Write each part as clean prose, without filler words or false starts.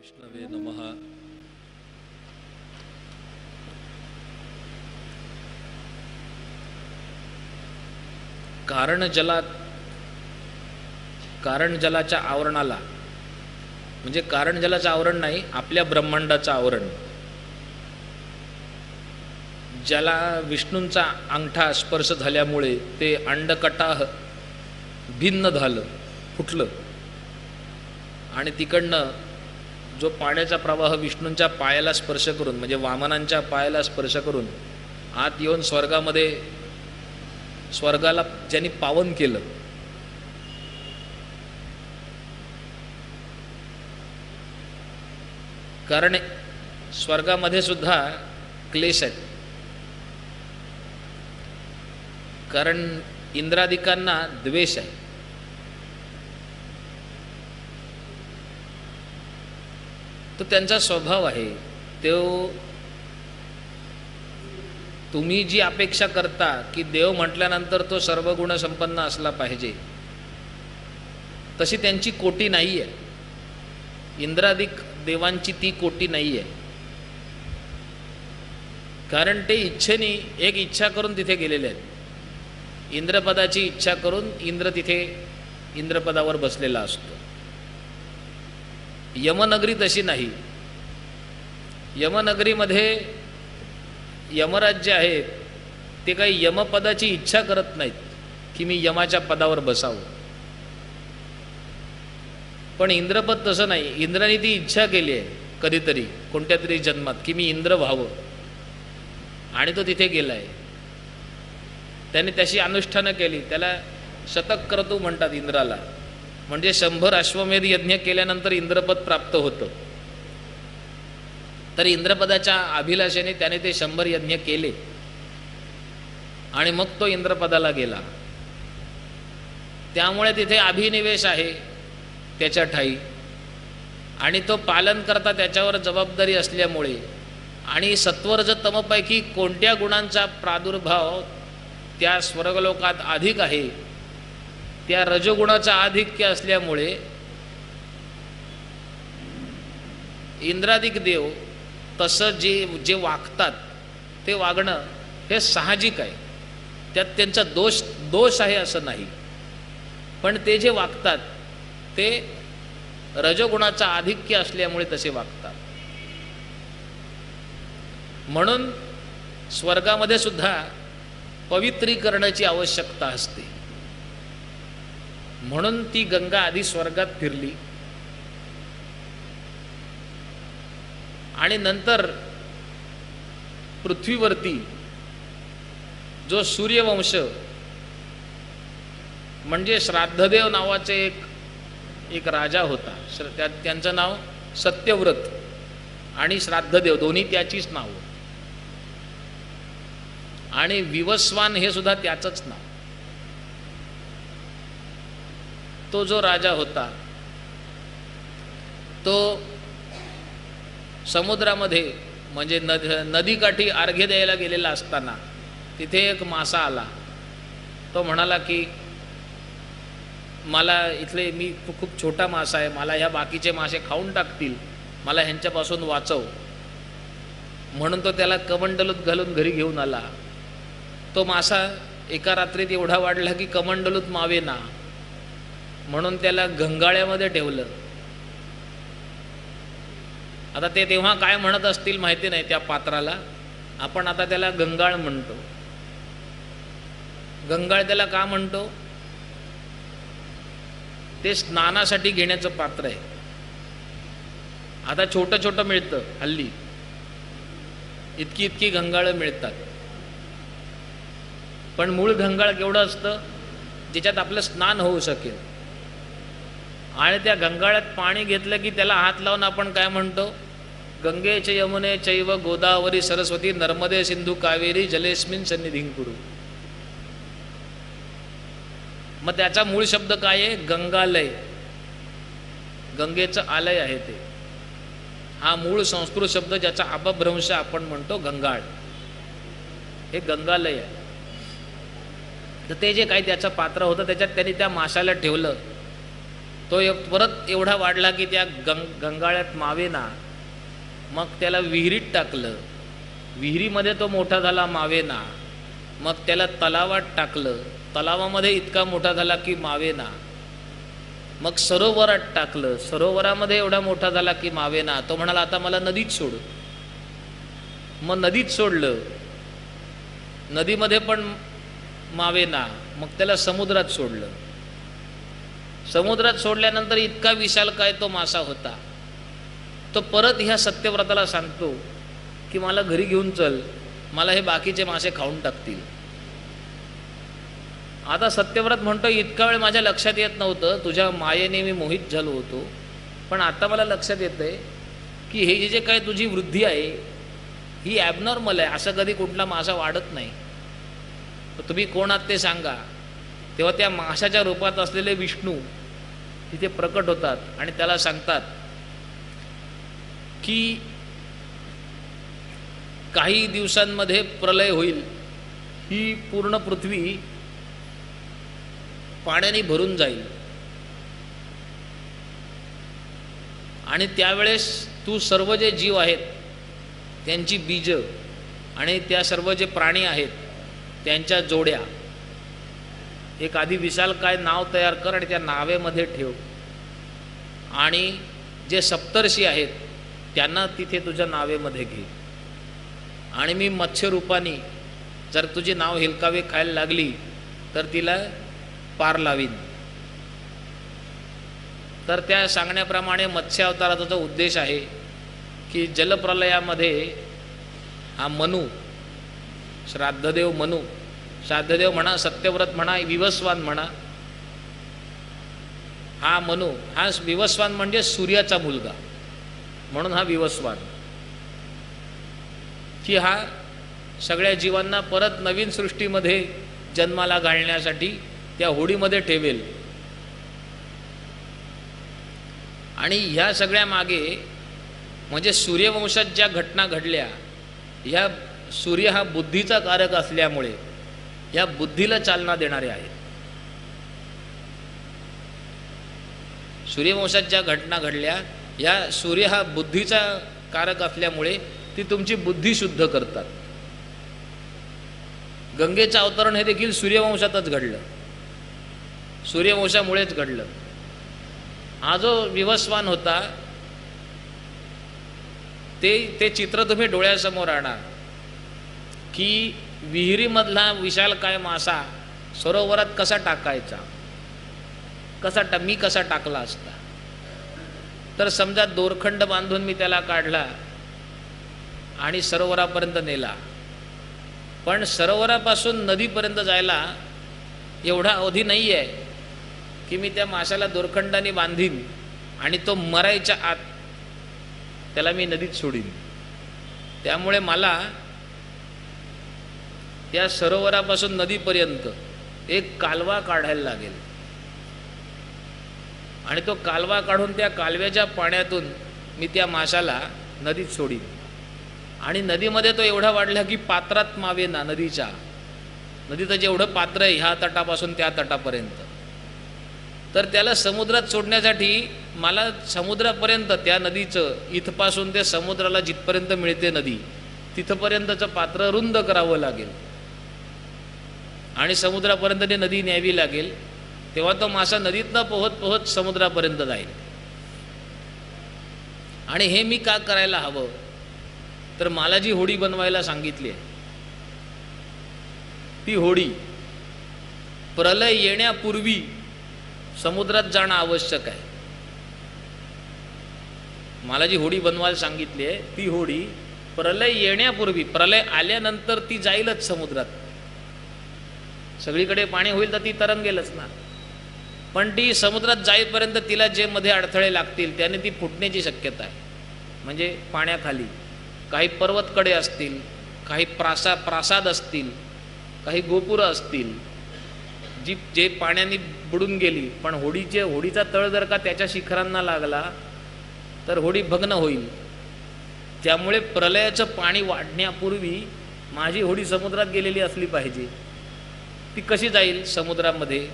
विष्णवे नमः। कारण जलाच्या आवरणाला, म्हणजे कारण जलाचं आवरण नाही, आपल्या ब्रह्मांडाचं आवरण, ज्याला विष्णूंचा अंगठा स्पर्श झाल्यामुळे ते अंडकटाह भिन्न झालं, फुटलं, आणि तिकडनं जो पाण्याचा प्रवाह विष्णूंच्या पायाला स्पर्श करून, म्हणजे वामनांच्या पायाला स्पर्श करून आत येऊन स्वर्गाला ज्यांनी पावन केलं, कारण स्वर्गामध्ये सुद्धा क्लेश आहेत, कारण इंद्रादिकांना द्वेष आहे, तो त्यांचा स्वभाव आहे। तो तुम्ही जी अपेक्षा करता की देव म्हटल्यानंतर तो सर्व गुण संपन्न असला पाहिजे, तशी त्यांची कोटी नाही आहे, इंद्रादिक देवांची ती कोटी नाही आहे, कारण ते इच्छेने एक इच्छा करून तिथे गेलेले आहेत। इंद्रपदाची इच्छा करून इंद्र तिथे इंद्रपदावर बसलेला असतो। यमनगरी तशी नाही। यमनगरीमध्ये यमराज्य आहे, ते काही यमपदाची इच्छा करत नाहीत की मी यमाच्या पदावर बसावं, पण इंद्रपद तसं नाही। इंद्राने ती इच्छा केली आहे कधीतरी कोणत्या तरी जन्मात की मी इंद्र व्हावं, आणि तो तिथे गेलाय, त्याने त्याची अनुष्ठानं केली, त्याला शतक्रतू म्हणतात इंद्राला, म्हणजे 100 अश्वमेध यज्ञ केल्यानंतर इंद्रपद प्राप्त होतं। तर इंद्रपदाच्या अभिलाषेने त्याने ते 100 यज्ञ केले आणि मग तो इंद्रपदाला गेला। त्यामुळे तिथे अभिनिवेश आहे त्याच्या ठाई, आणि तो पालन करता त्याच्यावर जबाबदारी असल्यामुळे, आणि सत्वरज तमपैकी कोणत्या गुणांचा प्रादुर्भाव त्या स्वर्गलोकात अधिक आहे, त्या रजोगुणाचा आधिक्य असल्यामुळे इंद्रादिक देव तसं जे वागतात ते वागणं हे साहजिक आहे, त्यात त्यांचा दोष आहे असं नाही, पण ते जे वागतात ते रजोगुणाचा आधिक्य असल्यामुळे तसे वागतात। म्हणून स्वर्गामध्ये सुद्धा पवित्रीकरणाची आवश्यकता असते, म्हणून ती गंगा आधी स्वर्गात फिरली आणि नंतर पृथ्वीवरती जो सूर्यवंश, म्हणजे श्राद्धदेव नावाचे एक राजा होता, त्यांचं नाव सत्यव्रत आणि श्राद्धदेव दोन्ही त्याचीच नाव, आणि विवस्वान हे सुद्धा त्याचंच नाव। तो जो राजा होता तो समुद्रामध्ये, म्हणजे नदीकाठी अर्घ्य द्यायला गेलेला असताना तिथे एक मासा आला। तो म्हणाला की मला इथले, मी खूप छोटा मासा आहे, मला ह्या बाकीचे मासे खाऊन टाकतील, मला ह्यांच्यापासून वाचव, म्हणून तो त्याला कमंडलूत घालून घरी घेऊन आला। तो मासा एका रात्रीत एवढा वाढला की कमंडलूत मावेना, म्हणून त्याला गंगाळ्यामध्ये ठेवलं। आता ते तेव्हा काय म्हणत असतील माहिती नाही त्या पात्राला, आपण आता त्याला गंगाळ म्हणतो। गंगाळ त्याला का म्हणतो? ते स्नानासाठी घेण्याचं पात्र आहे। आता छोटं छोटं मिळतं हल्ली, इतकी गंगाळं मिळतात, पण मूळ गंगाळ केवढं असतं ज्याच्यात आपलं स्नान होऊ शकेल, आणि त्या गंगाळ्यात पाणी घेतलं की त्याला हात लावून आपण काय म्हणतो? गंगे च यमुने चैव गोदावरी सरस्वती नर्मदे सिंधू कावेरी जलेस्मिन सन्निधिं कुरु. मग त्याचा मूळ शब्द काय आहे? गंगालय. गंगेचं आलय आहे ते. हा मूळ संस्कृत शब्द ज्याचा अपभ्रंश आपण म्हणतो गंगाळ, हे गंगालय आहे. तर ते जे काही त्याचं पात्र होतं त्याच्यात त्यांनी त्या माशाला ठेवलं. तो परत एवढा वाढला की त्या गंगाळ्यात मावेना. मग त्याला विहिरीत टाकलं. विहिरीमध्ये तो मोठा झाला, मावेना. मग त्याला तलावात टाकलं. तलावामध्ये इतका मोठा झाला की मावेना. मग सरोवरात टाकलं. सरोवरामध्ये एवढा मोठा झाला की मावेना. तो म्हणाला आता मला नदीत सोड. मग नदीत सोडलं. नदीमध्ये पण मावेना. मग त्याला समुद्रात सोडलं. समुद्रात सोडल्यानंतर इतका विशाल काय तो मासा होता. तो परत ह्या सत्यव्रताला सांगतो की मला घरी घेऊन चल, मला हे बाकीचे मासे खाऊन टाकतील. आता सत्यव्रत म्हणतो इतका वेळ माझ्या लक्षात येत नव्हतं, तुझ्या मायेने मी मोहित झालो होतो, पण आता मला लक्षात येतंय की हे जे काय तुझी वृद्धी आहे ही ॲबनॉर्मल आहे. असं कधी कुठला मासा वाढत नाही. तुम्ही कोण आहात ते सांगा. तेव्हा त्या माशाच्या रूपात असलेले विष्णू तिथे प्रकट होतात आणि त्याला सांगतात की काही दिवसांमध्ये प्रलय होईल. ही पूर्ण पृथ्वी पाण्याने भरून जाईल आणि त्यावेळेस तू सर्व जे जीव आहेत त्यांची बीज आणि त्या सर्व जे प्राणी आहेत त्यांच्या जोड्या एक आधी विशाल काय नाव तयार कर आणि त्या नावेमध्ये ठेव. आणि जे सप्तर्षी आहेत त्यांना तिथे तुझ्या नावेमध्ये घे. आणि मी मत्स्य रूपाने जर तुझी नाव हेलकावे खायला लागली तर तिला पार लावीन. तर त्या सांगण्याप्रमाणे मत्स्य अवताराचा जो उद्देश आहे की जलप्रलयामध्ये हा मनू, श्राद्धदेव मनू, श्राद्धदेव म्हणा, सत्यव्रत म्हणा, विवस्वान म्हणा, हा मनू, हा विवस्वान म्हणजे सूर्याचा मुलगा म्हणून हा विवस्वान, की हा सगळ्या जीवांना परत नवीन सृष्टीमध्ये जन्माला घालण्यासाठी त्या होडीमध्ये ठेवेल. आणि ह्या सगळ्या मागे म्हणजे सूर्यवंशात ज्या घटना घडल्या, ह्या सूर्य हा बुद्धीचा कारक असल्यामुळे या बुद्धीला चालना देणारे आहेत. सूर्यवंशात ज्या घटना घडल्या या सूर्य हा बुद्धीचा कारक असल्यामुळे ती तुमची बुद्धी शुद्ध करतात. गंगेचं अवतरण हे देखील सूर्यवंशातच घडलं, सूर्यवंशामुळेच घडलं. हा जो विवस्वान होता ते चित्र तुम्ही डोळ्यासमोर आणा की विहिरीमधला विशाल काय मासा सरोवरात कसा टाकायचा, मी कसा टाकला असता. तर समजा दोरखंड बांधून मी त्याला काढला आणि सरोवरापर्यंत नेला, पण सरोवरापासून नदीपर्यंत जायला एवढा अवधी नाही आहे की मी त्या माशाला दोरखंडाने बांधीन आणि तो मरायच्या आत त्याला मी नदीत सोडीन. त्यामुळे मला त्या सरोवरापासून नदीपर्यंत एक कालवा काढायला लागेल आणि तो कालवा काढून त्या कालव्याच्या पाण्यातून मी त्या माशाला नदीत सोडीन. आणि नदीमध्ये तो एवढा वाढला की पात्रात मावेना. नदीचं जेवढं पात्र आहे ह्या तटापासून त्या तटापर्यंत, तर त्याला समुद्रात सोडण्यासाठी मला समुद्रापर्यंत त्या नदीचं इथपासून ते समुद्राला जिथपर्यंत मिळते नदी तिथपर्यंतचं पात्र रुंद करावं लागेल आणि समुद्रापर्यंत ती नदी न्यावी लागेल. तेव्हा तो मासा नदीतनं पोहत पोहत समुद्रापर्यंत जाईल. आणि हे मी का करायला हवं, तर मला जी होडी बनवायला सांगितली आहे ती होडी प्रलय येण्यापूर्वी समुद्रात जाणं आवश्यक आहे. मला जी होडी बनवायला सांगितली आहे ती होडी प्रलय येण्यापूर्वी, प्रलय आल्यानंतर ती जाईलच समुद्रात. सगळीकडे पाणी होईल तर ती तरंगेलच ना. पण ती समुद्रात जाईपर्यंत तिला जे मध्ये अडथळे लागतील त्याने ती फुटण्याची शक्यता आहे. म्हणजे पाण्याखाली काही पर्वतकडे असतील, काही प्रासाद असतील, काही गोपुरं असतील, जे पाण्याने बुडून गेली. पण होडीचा तळ जर का त्याच्या शिखरांना लागला तर होडी भग्न होईल. त्यामुळे प्रलयाचं पाणी वाढण्यापूर्वी माझी होडी समुद्रात गेलेली असली पाहिजे. ती कशी जाईल समुद्रामध्ये?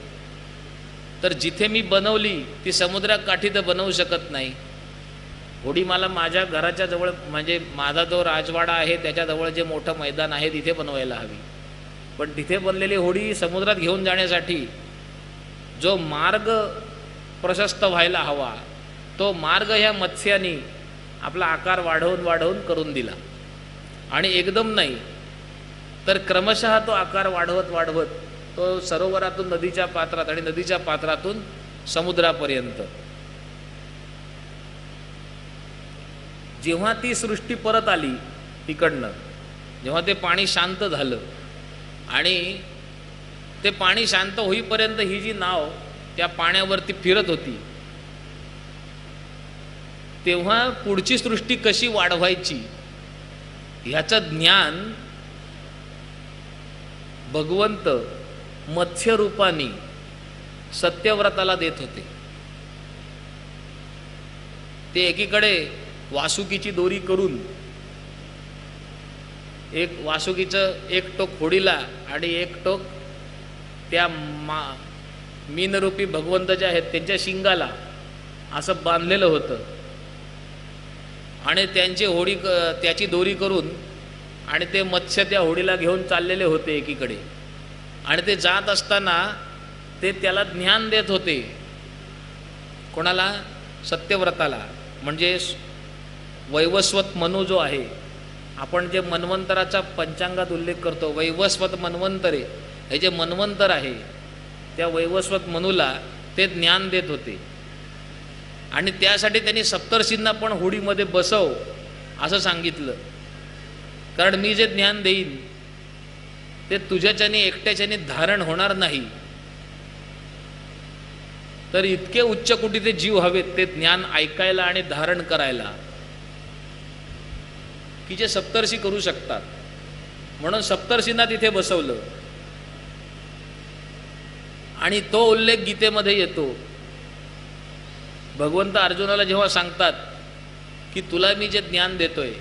तर जिथे मी बनवली ती समुद्राकाठी तर बनवू शकत नाही. होडी मला माझ्या घराच्या जवळ, म्हणजे माझा जो राजवाडा आहे त्याच्याजवळ जे मोठं मैदान आहे तिथे बनवायला हवी. पण तिथे बनलेली होडी समुद्रात घेऊन जाण्यासाठी जो मार्ग प्रशस्त व्हायला हवा तो मार्ग ह्या मत्स्यानी आपला आकार वाढवून करून दिला. आणि एकदम नाही तर क्रमशः तो आकार वाढवत तो सरोवरातून नदीच्या पात्रात आणि नदीच्या पात्रातून समुद्रापर्यंत. जेव्हा ती सृष्टी परत आली तिकडनं, जेव्हा ते पाणी शांत झालं आणि ते पाणी शांत होईपर्यंत ही जी नाव त्या पाण्यावरती फिरत होती, तेव्हा पुढची सृष्टी कशी वाढवायची ह्याचं ज्ञान भगवंत मत्स्यरूपाने सत्यव्रताला देत होते. ते एकीकडे वासुकीची दोरी करून एक वासुकीचं एक टोक होडीला आणि एक टोक त्या मीनरूपी भगवंत जे आहेत त्यांच्या शिंगाला असं बांधलेलं होतं. आणि त्याची दोरी करून आणि ते मत्स्य त्या होडीला घेऊन चाललेले होते एकीकडे. आणि ते जात असताना ते त्याला ज्ञान देत होते. कोणाला? सत्यव्रताला. म्हणजे वैवस्वत मनु जो आहे, आपण जे मन्वंतराचा पंचांगात उल्लेख करतो, वैवस्वत मन्वंतरे, हे जे मन्वंतर आहे त्या वैवस्वत मनुला ते ज्ञान देत होते. आणि त्यासाठी त्यांनी सप्तर्षींना पण होडीमध्ये बसव असं सांगितलं. कारण मी जे ज्ञान देईन ते तुझ्याच्याने एकट्याच्याने धारण होणार नाही. तर इतके उच्च कुटीचे जीव हवेत ते ज्ञान ऐकायला आणि धारण करायला, की जे सप्तर्षी करू शकतात. म्हणून सप्तर्षींना तिथे बसवलं. आणि तो उल्लेख गीतेमध्ये येतो. भगवंत अर्जुनाला जेव्हा सांगतात की तुला मी जे ज्ञान देतोय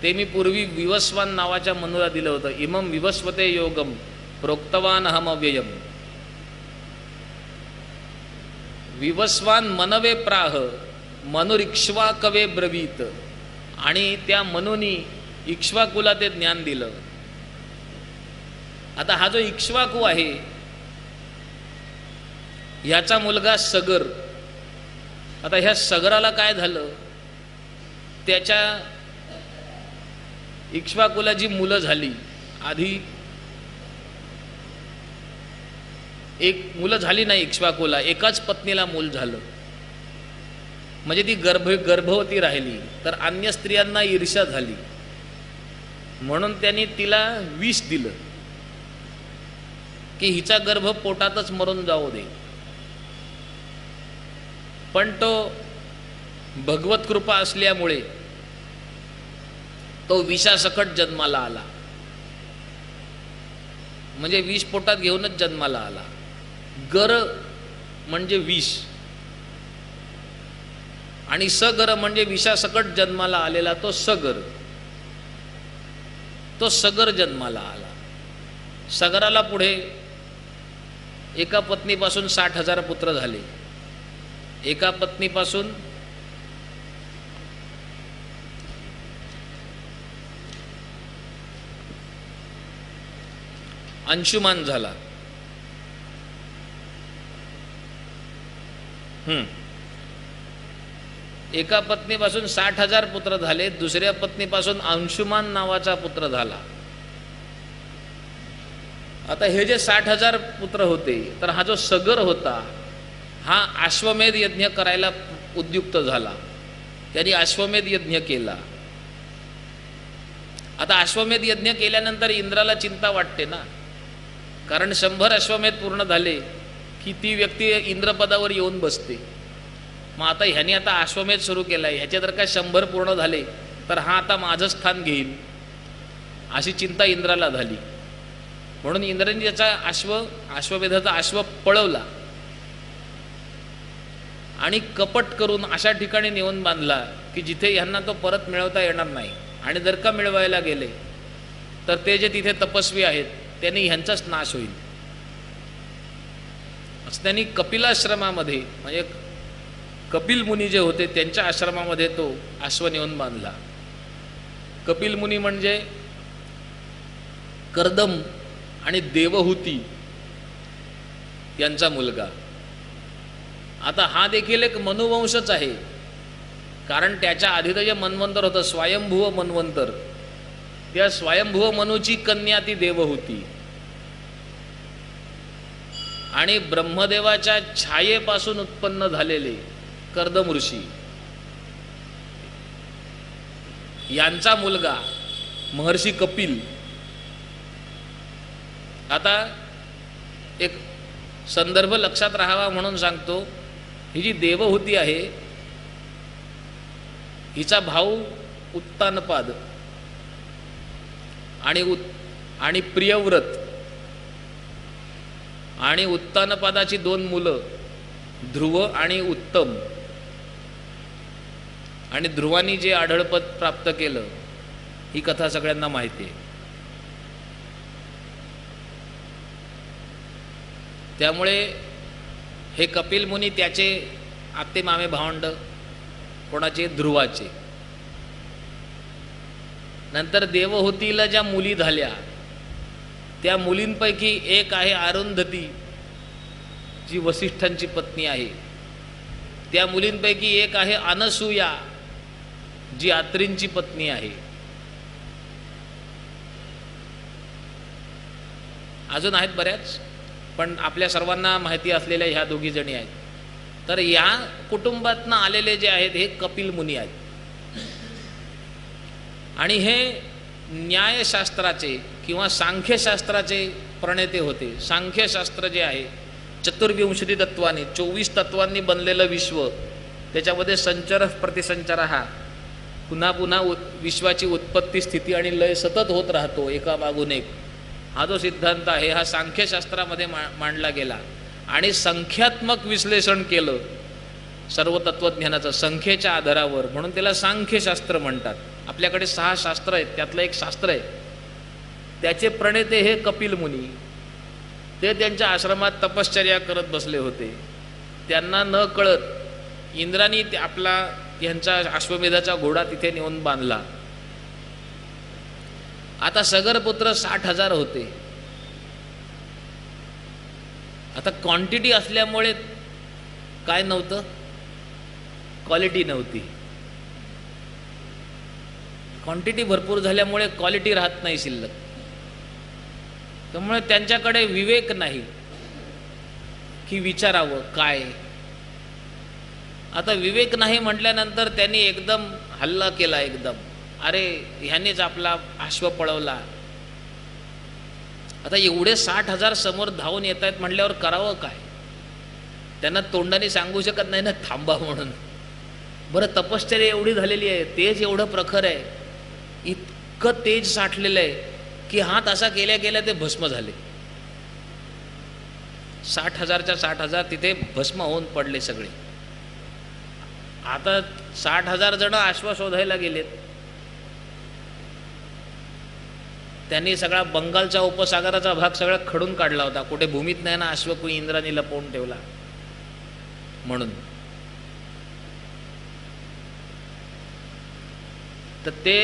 ते मी पूर्वी विवस्वान नावाच्या मनुला दिलं होतं. इमं विवस्वते योगम प्रोक्तवान अहम अव्ययम. विवस्वान मनवे प्राह मनुरिक्ष्वाकवे ब्रवीत. आणि त्या मनुनी इक्ष्वाकुला ते ज्ञान दिलं. आता हा जो इक्ष्वाकू आहे ह्याचा मुलगा सगर. आता ह्या सगराला काय झालं? त्याच्या इक्ष्वाकुला जी मुलं झाली, आधी एक मुलं झाली नाही इक्ष्वाकुला, एकाच पत्नीला मूल झालं. म्हणजे ती गर्भवती राहिली. तर अन्य स्त्रियांना ईर्ष्या झाली म्हणून त्यांनी तिला विष दिलं की हिचा गर्भ पोटातच मरून जाऊ दे. पण तो भगवत कृपा असल्यामुळे तो विषासकट जन्माला आला. म्हणजे विष पोटात घेऊनच जन्माला आला. गर म्हणजे विष आणि सगर म्हणजे विषासकट जन्माला आलेला तो सगर. तो सगर जन्माला आला. सगराला पुढे एका पत्नीपासून 60,000 पुत्र झाले. एका पत्नीपासून अंशुमान झाला. एका पत्नीपासून 60,000 पुत्र झाले. दुसऱ्या पत्नीपासून अंशुमान नावाचा पुत्र झाला. आता हे जे 60,000 पुत्र होते, तर हा जो सगर होता हा अश्वमेध यज्ञ करायला उद्युक्त झाला. त्यांनी अश्वमेध यज्ञ केला. आता अश्वमेध यज्ञ केल्यानंतर इंद्राला चिंता वाटते ना, कारण 100 अश्वमेध पूर्ण झाले की ती व्यक्ती इंद्रपदावर येऊन बसते. मग आता ह्याने आता अश्वमेध सुरू केला आहे, ह्याचे जर काय 100 पूर्ण झाले तर हा आता माझं स्थान घेईल, अशी चिंता इंद्राला झाली. म्हणून इंद्राने त्याचा अश्वमेधाचा अश्व पळवला आणि कपट करून अशा ठिकाणी नेऊन बांधला की जिथे ह्यांना तो परत मिळवता येणार नाही. आणि जर का मिळवायला गेले तर ते जे तिथे तपस्वी आहेत त्यांनी ह्यांचाच नाश होईल. असं त्यांनी कपिलाश्रमामध्ये, म्हणजे कपिल मुनी जे होते त्यांच्या आश्रमामध्ये तो अश्व नेऊन बांधला. कपिल मुनी म्हणजे कर्दम आणि देवहूती यांचा मुलगा. आता हा देखील एक मनुवंशच आहे, कारण त्याच्या आधीचं जे मन्वंतर होतं स्वयंभुव मन्वंतर, त्या स्वयंभुव मनूची कन्या ती देवहूती. आणि ब्रह्मदेवाच्या छायेपासून उत्पन्न झालेले कर्दम ऋषी यांचा मुलगा महर्षी कपिल. आता एक संदर्भ लक्षात राहावा म्हणून सांगतो, ही जी देवहूती आहे हिचा भाऊ उत्तानपाद आणि प्रियव्रत, आणि उत्तानपादाची 2 मुलं ध्रुव आणि उत्तम. आणि ध्रुवानी जे आढळपद प्राप्त केलं ही कथा सगळ्यांना माहिती आहे. त्यामुळे हे कपिल मुनी त्याचे आत्ते मामे भावंड कोणाचे, ध्रुवाचे. नंतर देवहूतीला ज्या मुली झाल्या त्या मुलींपैकी एक आहे अरुंधती, जी वसिष्ठांची पत्नी आहे. त्या मुलींपैकी एक आहे अनसूया, जी आत्रींची पत्नी आहे. अजून आहेत बऱ्याच, पण आपल्या सर्वांना माहिती असलेल्या ह्या 2 जणी आहेत. तर या कुटुंबातनं आलेले जे आहेत हे कपिल मुनी आहेत. आणि हे न्यायशास्त्राचे किंवा सांख्यशास्त्राचे प्रणेते होते. सांख्यशास्त्र जे आहे चतुर्विंशती तत्वाने 24 तत्वांनी बनलेलं विश्व, त्याच्यामध्ये संचर प्रतिसंचर हा पुन्हा पुन्हा विश्वाची उत्पत्ती स्थिती आणि लय सतत होत राहतो एका मागून एक, हा जो सिद्धांत आहे हा सांख्यशास्त्रामध्ये मांडला गेला. आणि संख्यात्मक विश्लेषण केलं सर्व तत्वज्ञानाचं संख्येच्या आधारावर, म्हणून त्याला सांख्यशास्त्र म्हणतात. आपल्याकडे 6 शास्त्र आहेत, त्यातलं एक शास्त्र आहे, त्याचे प्रणेते हे कपिल मुनी. ते त्यांच्या आश्रमात तपश्चर्या करत बसले होते. त्यांना न कळत इंद्रानी यांचा अश्वमेधाचा घोडा तिथे नेऊन बांधला. आता सगरपुत्र 60,000 होते. आता क्वांटिटी असल्यामुळे काय नव्हतं, क्वालिटी नव्हती. क्वांटिटी भरपूर झाल्यामुळे क्वालिटी राहत नाही शिल्लक. त्यामुळे त्यांच्याकडे विवेक नाही की विचारावं काय. आता विवेक नाही म्हटल्यानंतर त्यांनी एकदम हल्ला केला. एकदम अरे ह्यानेच आपला अश्व पळवला. आता एवढे 60,000 समोर धावून येत आहेत म्हटल्यावर करावं काय. त्यांना तोंडाने सांगू शकत नाही ना थांबा म्हणून. बरं तपश्चर्या एवढी झालेली आहे, तेज एवढं प्रखर आहे, इतकं तेज साठलेलं आहे की हात असा केल्या केल्या ते भस्म झाले. 60,000च्या 60,000 तिथे भस्म होऊन पडले सगळे. आता 60,000 जण अश्व शोधायला गेलेत. त्यांनी सगळा बंगालच्या उपसागराचा भाग सगळा खडून काढला होता. कुठे भूमीत नाही ना अश्व, कुणी इंद्राने लपवून ठेवला म्हणून. तर ते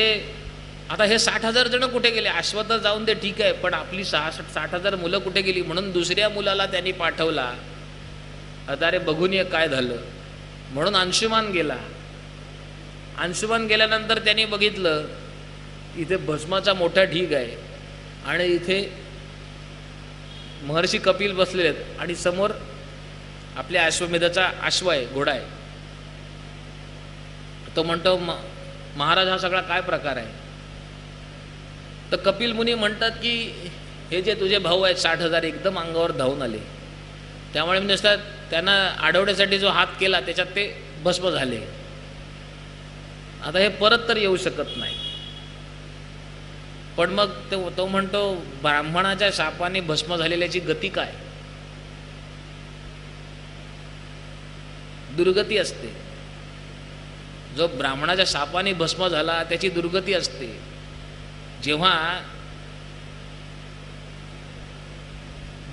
आता हे 60,000 जण कुठे गेले. अश्व तर जाऊन दे ठीक आहे, पण आपली 60,000 मुलं कुठे गेली. म्हणून दुसऱ्या मुलाला त्यांनी पाठवला. आता अरे बघून ये काय झालं. म्हणून अंशुमान गेला. अंशुमान गेल्यानंतर त्यांनी बघितलं इथे भस्माचा मोठा ढीग आहे आणि इथे महर्षी कपिल बसलेले आहेत आणि समोर आपल्या अश्वमेधाचा अश्व आहे, घोडा आहे. तो म्हणतो महाराज हा सगळा काय प्रकार आहे. तर कपिल मुनी म्हणतात की हे जे तुझे भाऊ आहेत 60,000 एकदम अंगावर धावून आले त्यामुळे मी नुसतं त्यांना अडवण्यासाठी जो हात केला त्याच्यात ते भस्म झाले. आता हे परत तर येऊ शकत नाही. पण मग तो म्हणतो ब्राह्मणाच्या शापाने भस्म झालेल्याची गती काय? दुर्गती असते. जो ब्राह्मणाच्या शापाने भस्म झाला त्याची दुर्गती असते. जेव्हा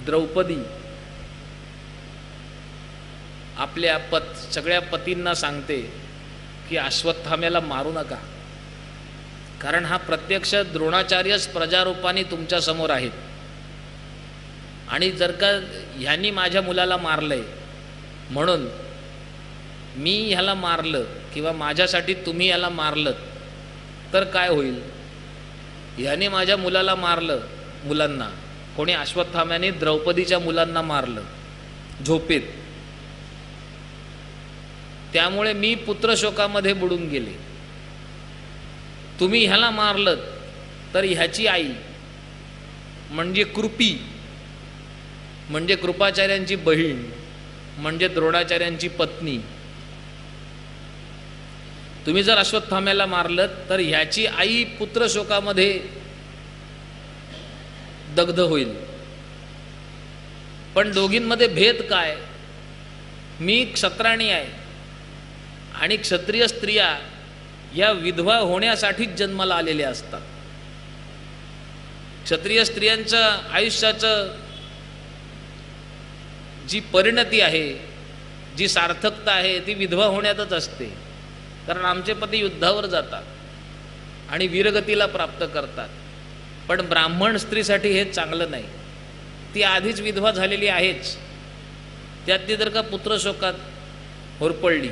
द्रौपदी आपल्या सगळ्या पतींना सांगते की अश्वत्थाम्याला मारू नका, कारण हा प्रत्यक्ष द्रोणाचार्यच प्रजारूपाने तुमच्या समोर आहेत, आणि जर का ह्यांनी माझ्या मुलाला मारलंय म्हणून मी ह्याला मारलं किंवा माझ्यासाठी तुम्ही याला मारलं तर काय होईल? ह्याने माझ्या मुलाला मारलं, मुलांना कोणी अश्वत्थाम्याने द्रौपदीच्या मुलांना मारलं झोपेत, त्यामुळे मी पुत्रशोकामध्ये बुडून गेले. तुम्ही ह्याला मारलं तर ह्याची आई म्हणजे कृपी म्हणजे कृपाचार्यांची बहीण म्हणजे द्रोणाचार्यांची पत्नी, तुम्ही जर अश्वत्थाम्याला मारलं तर ह्याची आई पुत्रशोकामध्ये दग्ध होईल. पण दोघींमध्ये भेद काय? मी क्षत्राणी आहे आणि क्षत्रिय स्त्रिया या विधवा होण्यासाठीच जन्माला आलेल्या असतात. क्षत्रिय स्त्रियांचं आयुष्याचं जी परिणती आहे, जी सार्थकता आहे ती विधवा होण्यातच असते. कारण आमचे पती युद्धावर जातात आणि वीरगतीला प्राप्त करतात. पण ब्राह्मण स्त्रीसाठी हे चांगलं नाही. ती आधीच विधवा झालेली आहेच, त्यात ती जर का पुत्रशोकात होरपळली,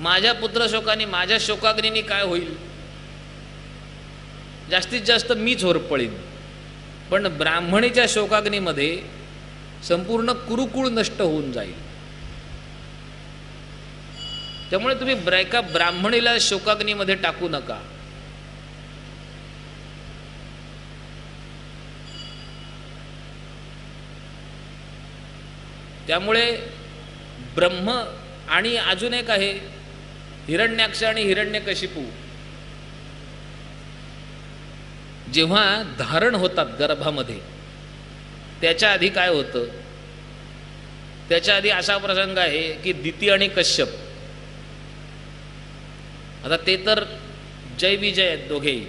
माझ्या पुत्रशोकाने माझ्या शोकाग्नीने काय होईल? जास्तीत जास्त मीच होरपळीन. पण ब्राह्मणीच्या शोकाग्नीमध्ये संपूर्ण कुरुकुळ नष्ट होऊन जाईल. त्यामुळे तुम्ही एका ब्राह्मणीला शोकाग्नीमध्ये टाकू नका. त्यामुळे ब्रह्म आणि अजून एक आहे हिरण्याक्ष आणि हिरण्यकशिपू, जेव्हा धारण होतात गर्भामध्ये त्याच्या आधी काय होतं? त्याच्या आधी असा प्रसंग आहे की दिती आणि कश्यप, आता ते तर जय विजय आहेत दोघेही,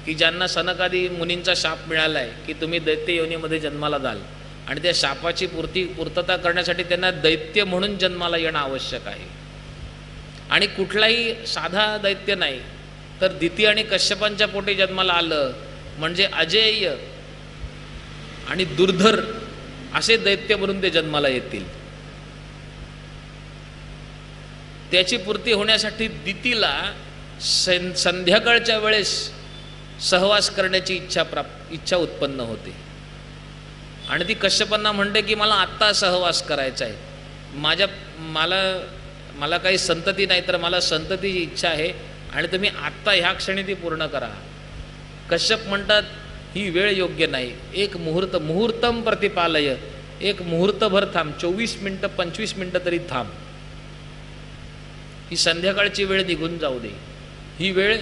की ज्यांना सनकादी मुनींचा शाप मिळालाय की तुम्ही दैत्य योनीमध्ये जन्माला जाल, आणि त्या शापाची पूर्तता करण्यासाठी त्यांना दैत्य म्हणून जन्माला येणं आवश्यक आहे. आणि कुठलाही साधा दैत्य नाही, तर दिती आणि कश्यपांच्या पोटी जन्माला आलं म्हणजे अजेय आणि दुर्धर असे दैत्य म्हणून ते जन्माला येतील. त्याची पूर्ती होण्यासाठी दितीला संध्याकाळच्या वेळेस सहवास करण्याची इच्छा उत्पन्न होते, आणि ती कश्यपांना म्हणते की मला आत्ता सहवास करायचा आहे, मला काही संतती नाही तर मला संततीची इच्छा आहे, आणि तुम्ही आत्ता ह्या क्षणी ती पूर्ण करा. कश्यप म्हणतात ही वेळ योग्य नाही, एक मुहूर्तम प्रतिपालय, एक मुहूर्तभर थांब, 24 मिनटं 25 मिनटं तरी थांब, ही संध्याकाळची वेळ निघून जाऊ दे. ही वेळ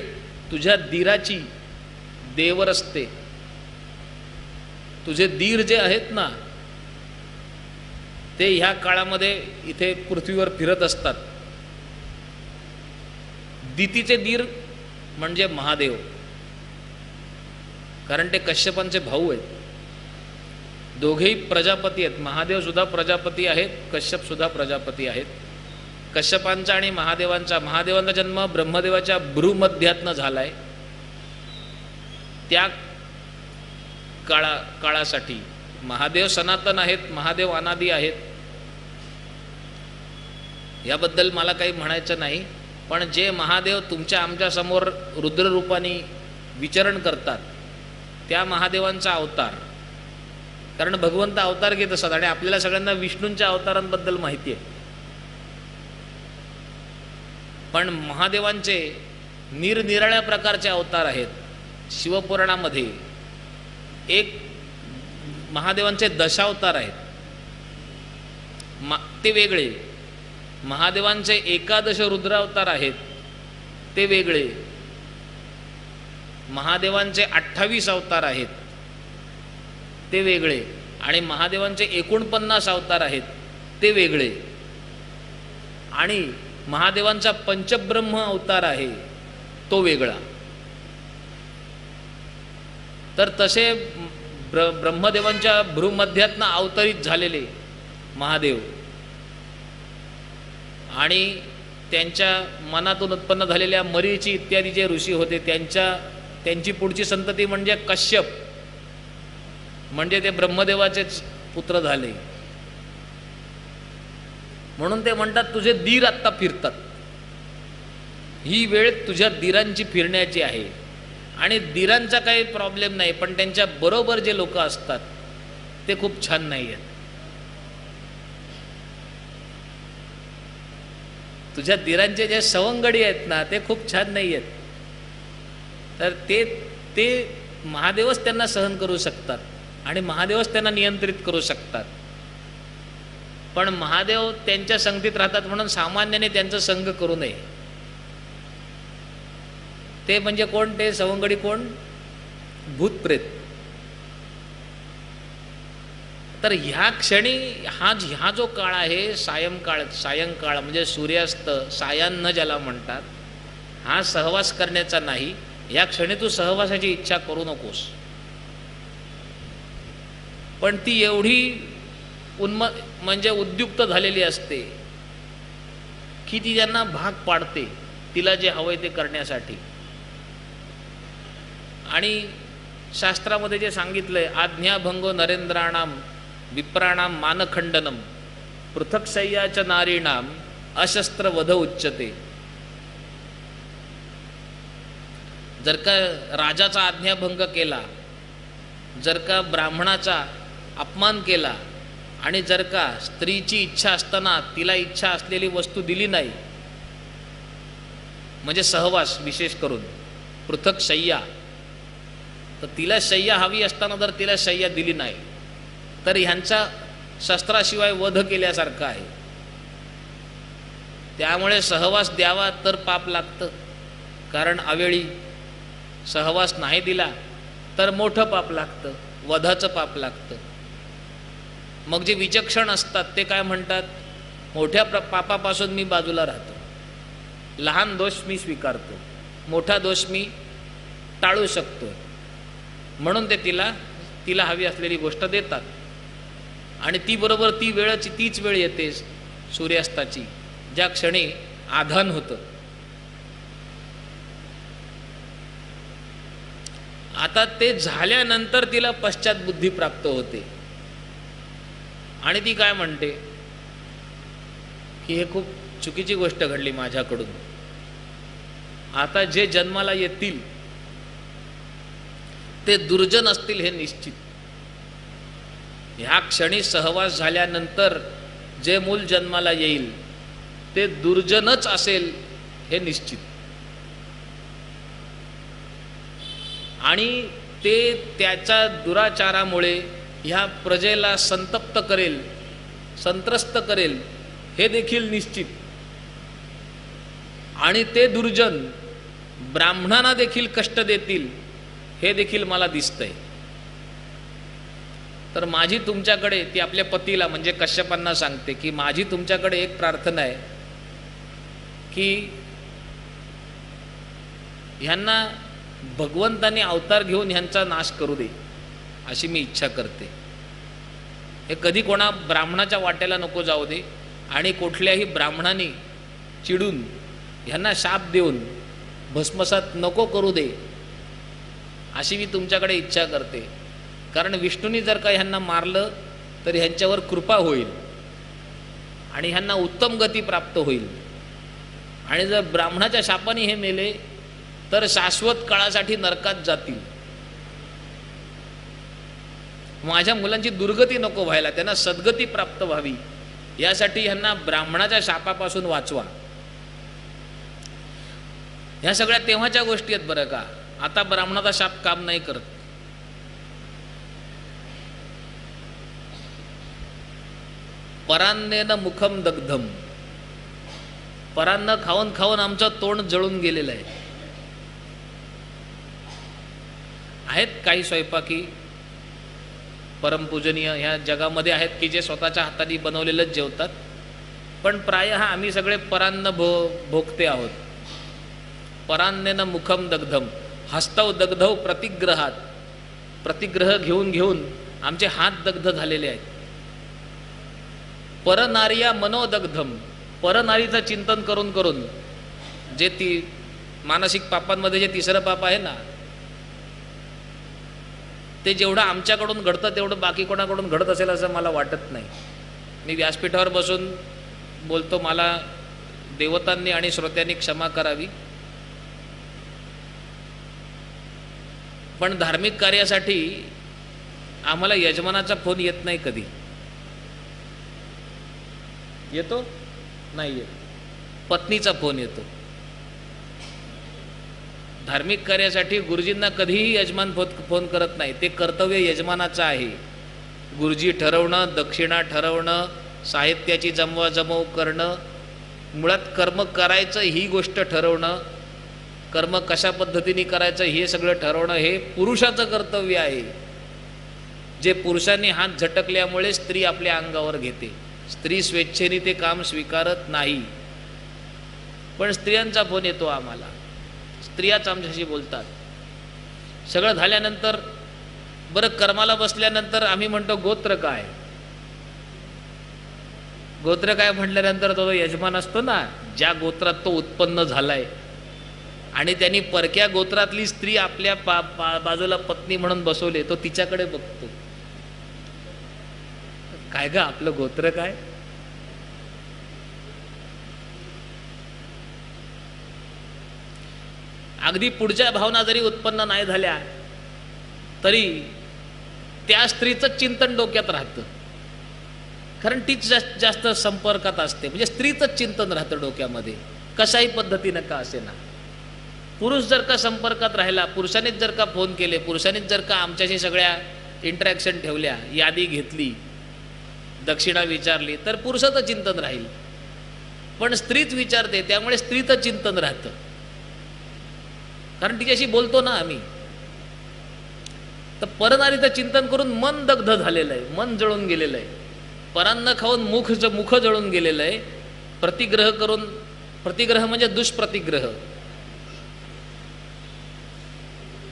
तुझ्या दीराची देवर असते. तुझे दीर जे आहेत ना ते ह्या काळामध्ये इथे पृथ्वीवर फिरत असतात. दितीचे दीर म्हणजे महादेव, कारण ते कश्यपांचे भाऊ आहेत. दोघेही प्रजापती आहेत. महादेव सुद्धा प्रजापती आहेत, कश्यप सुद्धा प्रजापती आहेत. कश्यपांचा आणि महादेवांचा जन्म ब्रह्मदेवाच्या भ्रूमध्यातनं झालाय. त्या काळासाठी महादेव सनातन आहेत, महादेव अनादी आहेत, याबद्दल मला काही म्हणायचं नाही. पण जे महादेव तुमच्या आमच्या समोर रुद्ररूपाने विचरण करतात त्या महादेवांचा अवतार, कारण भगवंत अवतार घेत असतात आणि आपल्याला सगळ्यांना विष्णूंच्या अवतारांबद्दल माहिती आहे. पण महादेवांचे निरनिराळ्या प्रकारचे अवतार आहेत. शिवपुराणामध्ये एक महादेवांचे दशावतार आहेत. ते वेगळे. महादेवांचे 11 रुद्रावतार आहेत ते वेगळे. महादेवांचे 28 अवतार आहेत ते वेगळे. आणि महादेवांचे 49 अवतार आहेत ते वेगळे. आणि महादेवांचा पंचब्रह्म अवतार आहे तो वेगळा. तर तसे ब्रह्मदेवांच्या भ्रूमध्यातनं अवतरित झालेले महादेव आणि त्यांच्या मनातून उत्पन्न झालेल्या मरीची इत्यादी जे ऋषी होते त्यांची पुढची संतती म्हणजे कश्यप, म्हणजे ते ब्रह्मदेवाचेच पुत्र झाले. म्हणून ते म्हणतात तुझे दीर आत्ता फिरतात, ही वेळ तुझ्या दीरांची फिरण्याची आहे. आणि दीरांचा काही प्रॉब्लेम नाही, पण त्यांच्या बरोबर जे लोक असतात ते खूप छान नाही आहेत. तुझ्या दीरांचे जे सवंगडी आहेत ना ते खूप छान नाही आहेत. तर ते महादेवच त्यांना सहन करू शकतात आणि महादेवच त्यांना नियंत्रित करू शकतात. पण महादेव त्यांच्या संगतीत राहतात म्हणून सामान्याने त्यांचा संग करू नये. ते म्हणजे कोण? ते सवंगडी कोण? भूतप्रेत. तर ह्या क्षणी हा जो काळ आहे सायंकाळ म्हणजे सूर्यास्त सायान्न ज्याला म्हणतात, हा सहवास करण्याचा नाही. या क्षणी तू सहवासाची इच्छा करू नकोस. पण ती एवढी म्हणजे उद्युक्त झालेली असते की ती त्यांना भाग पाडते तिला जे हवंय ते करण्यासाठी. आणि शास्त्रामध्ये जे सांगितलंय, आज्ञाभंगो नरेंद्राणाम विप्राणाम मानखंडनम पृथक शय्याच नारीणाम अशस्त्र वध उच्यते. जर का राजाचा आज्ञाभंग केला, जर का ब्राह्मणाचा अपमान केला आणि जर का स्त्रीची इच्छा असताना तिला इच्छा असलेली वस्तू दिली नाही, म्हणजे सहवास विशेष करून पृथक शय्या, तर तिला शय्या हवी असताना जर तिला शय्या दिली नाही तर ह्यांचा शस्त्राशिवाय वध केल्यासारखं आहे. त्यामुळे सहवास द्यावा तर पाप लागतं, कारण अवेळी सहवास नाही दिला तर मोठं पाप लागतं, वधाचं पाप लागतं. मग जे विचक्षण असतात ते काय म्हणतात, मोठ्या पापापासून मी बाजूला राहतो, लहान दोष मी स्वीकारतो, मोठा दोष मी टाळू शकतो. म्हणून ते तिला हवी असलेली गोष्ट देतात. आणि ती बरोबर तीच वेळ येते सूर्यास्ताची, ज्या क्षणी आधान होतं. आता ते झाल्यानंतर तिला पश्चात बुद्धी प्राप्त होते आणि ती काय म्हणते की हे खूप चुकीची गोष्ट घडली माझ्याकडून. आता जे जन्माला येतील ते दुर्जन असतील हे निश्चित. ह्या क्षणी सहवास झाल्यानंतर जे मूल जन्माला येईल ते दुर्जनच असेल हे निश्चित. आणि ते त्याच्या दुराचारामुळे ह्या प्रजेला संतप्त करेल, संत्रस्त करेल हे देखील निश्चित. आणि ते दुर्जन ब्राह्मणांना देखील कष्ट देतील हे देखील मला दिसतंय. तर माझी तुमच्याकडे, ती आपल्या पतीला म्हणजे कश्यपांना सांगते की माझी तुमच्याकडे एक प्रार्थना आहे की ह्यांना भगवंताने अवतार घेऊन ह्यांचा नाश करू दे, अशी मी इच्छा करते. हे कधी कोणा ब्राह्मणाच्या वाट्याला नको जाऊ दे आणि कुठल्याही ब्राह्मणाने चिडून ह्यांना शाप देऊन भस्मसात नको करू दे, अशी मी तुमच्याकडे इच्छा करते. कारण विष्णूंनी जर का ह्यांना मारलं तर ह्यांच्यावर कृपा होईल आणि ह्यांना उत्तम गती प्राप्त होईल. आणि जर ब्राह्मणाच्या शापाने हे मेले तर शाश्वत काळासाठी नरकात जातील. माझ्या मुलांची दुर्गती नको व्हायला, त्यांना सद्गती प्राप्त व्हावी, यासाठी ह्यांना ब्राह्मणाच्या शापापासून वाचवा. ह्या सगळ्या तेव्हाच्या गोष्टी आहेत बरं का. आता ब्राह्मणाचा शाप काम नाही करत. परान्नेन मुखम दग्धम, परान्न खाऊन खाऊन आमचं तोंड जळून गेलेलं आहे. आहेत काही स्वयंपाकी परमपूजनीय ह्या जगामध्ये आहेत की जे स्वतःच्या हाताने बनवलेलंच जेवतात, पण प्रायः आम्ही सगळे परान्न भोगते आहोत. परान्नेन मुखम दग्धम, हस्तौ दग्धौ प्रतिग्रहात, प्रतिग्रह घेऊन घेऊन आमचे हात दग्ध झालेले आहेत. परनार्या मनोदग्धम, परनारीचं चिंतन करून करून, जे ती मानसिक पापांमध्ये जे तिसरं पाप आहे ना, ते जेवढं आमच्याकडून घडतं तेवढं बाकी कोणाकडून घडत असेल असं मला वाटत नाही. मी व्यासपीठावर बसून बोलतो, मला देवतांनी आणि श्रोत्यांनी क्षमा करावी, पण धार्मिक कार्यासाठी आम्हाला यजमानाचा फोन येत नाही. कधी येतो? नाही येत. पत्नीचा फोन येतो. धार्मिक कार्यासाठी गुरुजींना कधीही यजमान फोन करत नाही. ते कर्तव्य यजमानाचं आहे. गुरुजी ठरवणं, दक्षिणा ठरवणं, साहित्याची जमवाजमव करणं, मुळात कर्म करायचं ही गोष्ट ठरवणं, कर्म कशा पद्धतीने करायचं हे सगळं ठरवणं हे पुरुषाचं कर्तव्य आहे. जे पुरुषांनी हात झटकल्यामुळे स्त्री आपल्या अंगावर घेते. स्त्री स्वेच्छेने ते काम स्वीकारत नाही. पण स्त्रियांचा फोन येतो आम्हाला, स्त्रियाच आमच्याशी बोलतात. सगळं झाल्यानंतर बरं कर्माला बसल्यानंतर आम्ही म्हणतो गोत्र काय? गोत्र काय म्हटल्यानंतर तो यजमान असतो ना, ज्या गोत्रात तो उत्पन्न झालाय आणि त्यांनी परक्या गोत्रातली स्त्री आपल्या बाजूला पत्नी म्हणून बसवले, तो तिच्याकडे बघतो. काय ग आपलं गोत्र काय? अगदी पुढच्या भावना जरी उत्पन्न नाही झाल्या तरी त्या स्त्रीचं चिंतन डोक्यात राहतं, कारण तीच जास्त संपर्कात असते. म्हणजे स्त्रीचं चिंतन राहतं डोक्यामध्ये, कशाही पद्धतीनं का असे ना. पुरुष जर का संपर्कात राहिला, पुरुषांनीच जर का फोन केले, पुरुषांनीच जर का आमच्याशी सगळ्या इंटरॅक्शन ठेवल्या, यादी घेतली, दक्षिणा विचारली, तर पुरुषाचं चिंतन राहील. पण स्त्रीच विचारते, त्यामुळे स्त्रीचं चिंतन राहतं, कारण तिच्याशी बोलतो ना आम्ही. तर परनारीचं चिंतन करून मन दग्ध झालेलं आहे, मन जळून गेलेलं आहे. परान्न खाऊन मुख जळून गेलेलं आहे. प्रतिग्रह करून, प्रतिग्रह म्हणजे दुष्प्रतिग्रह.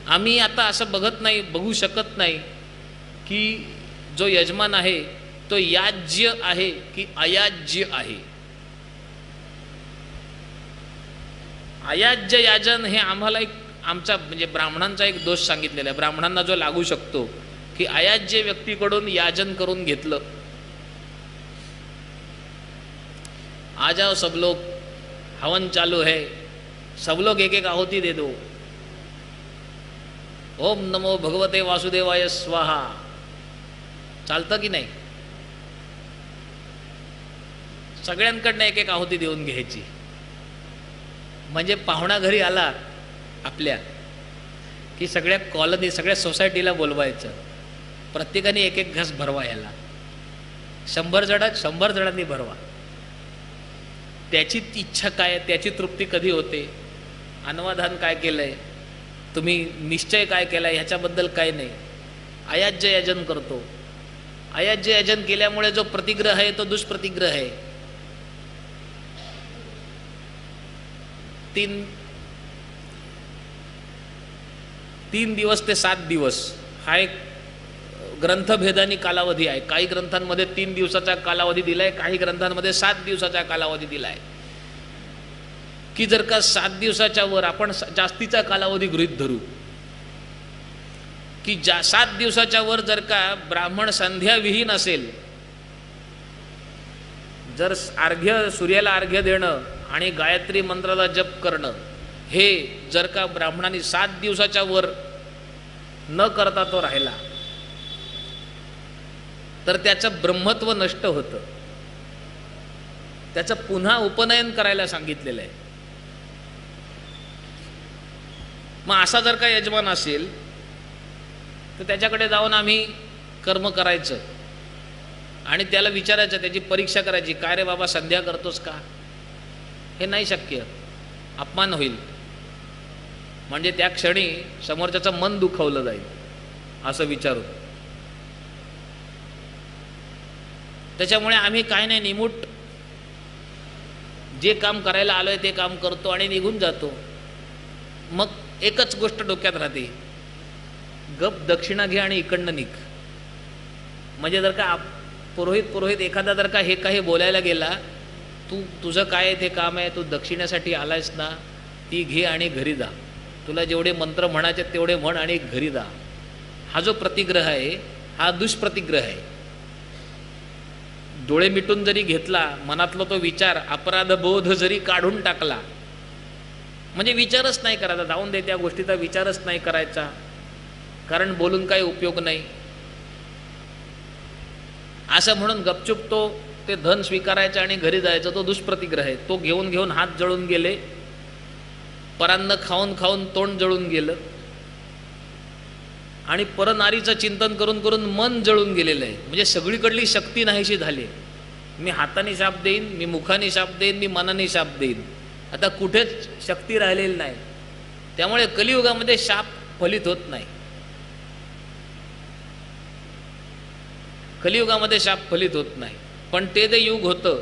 आम्ही आता असं बघू शकत नाही की जो यजमान आहे तो याज्य आहे की अयाज्य आहे. अयाज्य याजन हे आम्हाला एक आमचा म्हणजे ब्राह्मणांचा एक दोष सांगितलेला आहे. ब्राह्मणांना जो लागू शकतो की अयाज्य व्यक्तीकडून याजन करून घेतलं, आ जाओ सब लोग, हवन चालू है, सब लोग एक एक आहुति दे दो, ओम नमो भगवते वासुदेवाय स्वाहा, चालतं की नाही? सगळ्यांकडनं एक एक आहुती देऊन घ्यायची. म्हणजे पाहुणा घरी आला आपल्या की सगळ्या कॉलनी, सगळ्या सोसायटीला बोलवायचं, प्रत्येकाने एक एक घास भरवा याला. 100 जणांनी भरवा. त्याची इच्छा काय, त्याची तृप्ती कधी होते, अन्वाधान काय केलंय, तुम्ही निश्चय काय केलाय, ह्याच्याबद्दल काय नाही. अयाज्य याजन करतो. अयाज्य याजन केल्यामुळे जो प्रतिग्रह आहे तो दुष्प्रतिग्रह आहे. 3 दिवस ते 7 दिवस हा एक ग्रंथभेदानी कालावधी आहे. काही ग्रंथांमध्ये 3 दिवसाचा कालावधी दिलाय, काही ग्रंथांमध्ये 7 दिवसाचा कालावधी दिलाय. की जर का 7 दिवसाच्या वर आपण जास्तीचा कालावधी गृहीत धरू की 7 दिवसाच्या वर जर का ब्राह्मण संध्या विहीन असेल, जर सूर्याला अर्घ्य देणं आणि गायत्री मंत्राचा जप करणं हे जर का ब्राह्मणांनी 7 दिवसाच्या वर न करता तो राहिला तर त्याचं ब्रह्मत्व नष्ट होतं. त्याचं पुन्हा उपनयन करायला सांगितलेलं आहे. मग असा जर का यजमान असेल तर त्याच्याकडे जाऊन आम्ही कर्म करायचं आणि त्याला विचारायचं, त्याची परीक्षा करायची, काय रे बाबा संध्या करतोस का? हे नाही शक्य, अपमान होईल. म्हणजे त्या क्षणी समोरच्याचं मन दुखावलं जाईल असं विचारू. त्याच्यामुळे आम्ही काय नाही, निमूट जे काम करायला आलोय ते काम करतो आणि निघून जातो. मग एकच गोष्ट डोक्यात राहते, गप दक्षिणा घे आणि इकडनं निघ. म्हणजे जर का पुरोहित एखादा जर का हे काही बोलायला गेला, तुझं काय ते काम आहे, तू दक्षिणेसाठी आलायस ना, ती घे आणि घरी जा, तुला जेवढे मंत्र म्हणायचे तेवढे म्हण आणि घरी जा. हा जो प्रतिग्रह आहे हा दुष्प्रतिग्रह आहे. डोळे मिटून जरी घेतला, मनातला तो विचार अपराधबोध जरी काढून टाकला, म्हणजे विचारच नाही करायचा, जाऊन दे त्या गोष्टीचा विचारच नाही करायचा, कारण बोलून काही उपयोग नाही, असं म्हणून गपचूप ते धन स्वीकारायचं आणि घरी जायचं, तो दुष्प्रतिग्रह आहे. तो घेऊन हात जळून गेले, परान्न खाऊन खाऊन तोंड जळून गेलं आणि परनारीचं चिंतन करून करून मन जळून गेलेलं आहे. म्हणजे सगळीकडली शक्ती नाहीशी झाली. मी हाताने शाप देईन, मी मुखाने शाप देईन, मी मनाने शाप देईन, आता कुठेच शक्ती राहिलेली नाही. त्यामुळे कलियुगामध्ये शाप फलित होत नाही. कलियुगामध्ये शाप फलित होत नाही. पण ते जे युग होतं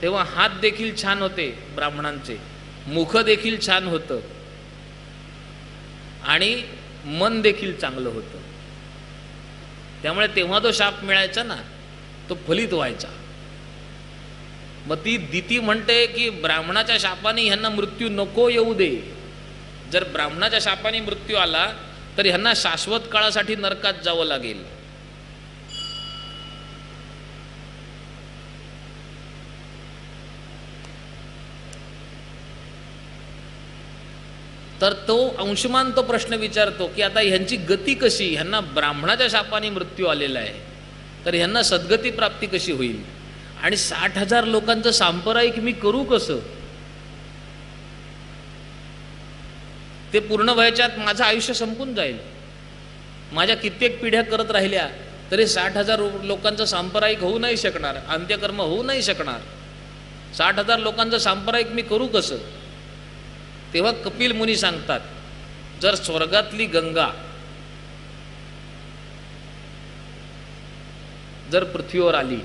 तेव्हा हात देखील छान होते ब्राह्मणांचे, मुख देखील छान होतं आणि मन देखील चांगलं होतं. त्यामुळे तेव्हा तो शाप मिळायचा ना, तो फलित व्हायचा. मग ती दिती म्हणते की ब्राह्मणाच्या शापाने ह्यांना मृत्यू नको येऊ दे. जर ब्राह्मणाच्या शापाने मृत्यू आला तर ह्यांना शाश्वत काळासाठी नरकात जावं लागेल. तर तो अंशुमान तो प्रश्न विचारतो की आता ह्यांची गती कशी, ह्यांना ब्राह्मणाच्या शापाने मृत्यू आलेला आहे, तर ह्यांना सद्गती प्राप्ती कशी होईल, आणि 60,000 लोकांचं सांप्रदायिक मी करू कसं? ते पूर्ण व्हायच्यात माझं आयुष्य संपून जाईल. माझ्या कित्येक पिढ्या करत राहिल्या तरी 60,000 लोकांचं सांप्रदायिक होऊ नाही शकणार, अंत्यकर्म होऊ नाही शकणार. 60,000 लोकांचं सांप्रदायिक मी करू कसं? तेव्हा कपिल मुनी सांगतात, जर स्वर्गातली गंगा जर पृथ्वीवर आली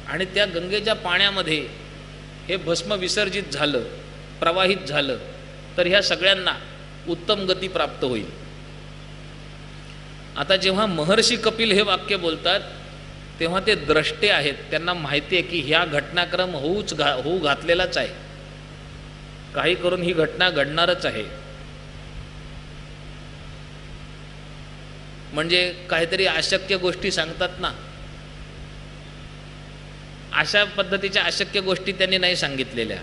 आणि त्या गंगेच्या पाण्यामध्ये हे भस्म विसर्जित झालं, प्रवाहित झालं, तर ह्या सगळ्यांना उत्तम गती प्राप्त होईल. आता जेव्हा महर्षी कपिल हे वाक्य बोलतात तेव्हा ते द्रष्टे आहेत, त्यांना माहिती आहे की ह्या घटनाक्रम होऊ घातलेलाच आहे, काही करून ही घटना घडणारच आहे. म्हणजे काहीतरी अशक्य गोष्टी सांगतात ना, अशा पद्धतीच्या अशक्य गोष्टी त्यांनी नाही सांगितलेल्या.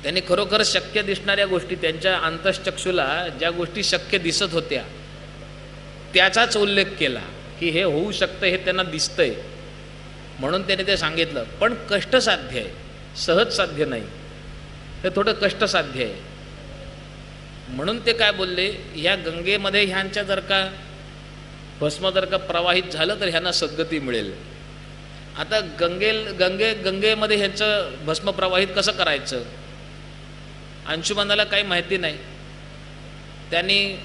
त्यांनी खरोखर शक्य दिसणाऱ्या गोष्टी, त्यांच्या अंतश्चक्षुला ज्या गोष्टी शक्य दिसत होत्या त्याचाच उल्लेख केला की हे होऊ शकतं, हे त्यांना दिसतंय म्हणून त्याने ते सांगितलं. पण कष्टसाध्य आहे, सहज साध्य नाही, हे थोडं कष्टसाध्य आहे. म्हणून ते काय बोलले, ह्या गंगेमध्ये ह्यांच्या जर का भस्म जर का प्रवाहित झालं तर ह्यांना सद्गती मिळेल. आता गंगेमध्ये ह्यांचं भस्म प्रवाहित कसं करायचं, अंशुमनाला काही माहिती नाही. त्यांनी